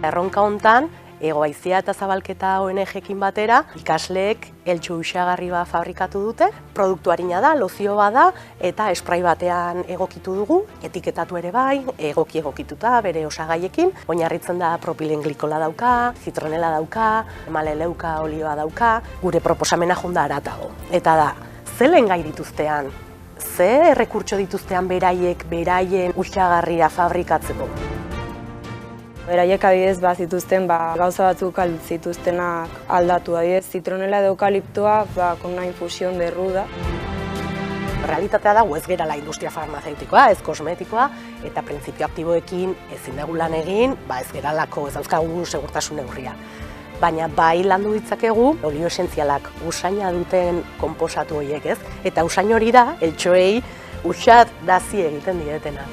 Erronka hontan, Hego Haizea eta Zabalketa ONG-ekin batera, ikasleek eltxu uxagarri bat fabrikatu dute. Produktu arina da, lozio bat da, eta esprai batean egokitu dugu, etiketatu ere bai, egokituta bere osagaiekin. Oinarritzen da propilen glikola dauka, zitronela dauka, maleleuka olioa dauka, gure proposamena jonda haratago. Eta da, ze lehengai dituztean, ze errekurtso dituztean beraien uxagarria fabrikatzeko. Beraiek adibidez zituzten gauza batzuk zituztenak aldatu, adibidez zitronela edo eukaliptoa con una infusión de ruda. Realitatea da, ez gerala industria farmazeutikoa, ez kosmetikoa, eta printzipio aktiboekin ezin dugu lan egin, ez geralako, ez dauzkagu segurtasun neurria. Baina bai landu ditzakegu olio esentzialak usaina duten konposatu horiek, ez? Eta usain hori da, eltxoei uxat dazi egiten diretena.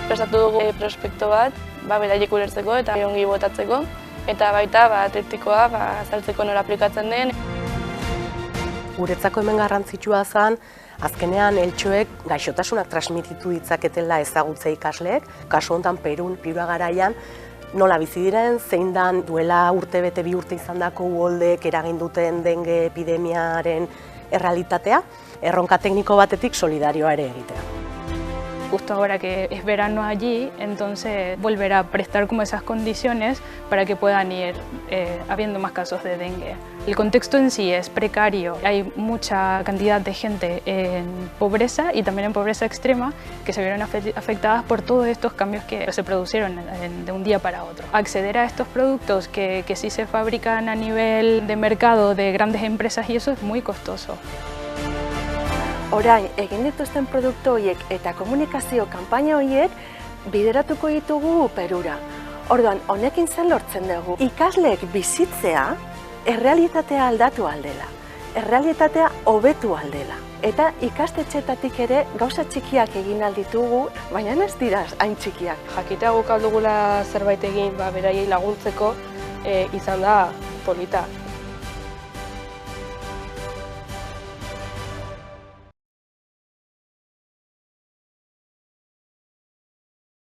Prestatu dugu prospektu bat, beraiek ulertzeko eta ongi botatzeko, eta baita tritikoa azaltzeko nola aplikatzen den. Guretzako hemen garrantzitsua zen, azkenean eltxoek gaixotasunak transmititu ditzaketela ezagutze ikasleek, kasu honetan Pirua garaian, nola bizi diren, zein dan duela urtebete bi urte izandako uholdek eragin duten denge epidemiaren errealitatea, erronka tekniko batetik solidarioa ere egitea. Justo ahora que es verano allí, entonces volver a prestar como esas condiciones para que puedan ir habiendo más casos de dengue. El contexto en sí es precario, hay mucha cantidad de gente en pobreza y también en pobreza extrema que se vieron afectadas por todos estos cambios que se produjeron de un día para otro. Acceder a estos productos que sí se fabrican a nivel de mercado de grandes empresas y eso es muy costoso. Orain, egin dituzten produktu horiek eta komunikazio kanpaina horiek bideratuko ditugu Perura. Orduan, honekin zen lortzen dugu. Ikasleek bizitzea errealitatea aldatu aldela, errealitatea hobetu aldela. Eta ikastetxeetatik ere gauza txikiak egin alditugu, baina ez dira hain txikiak. Jakitea guk aldugula zerbait egin beraiei laguntzeko izan da polita.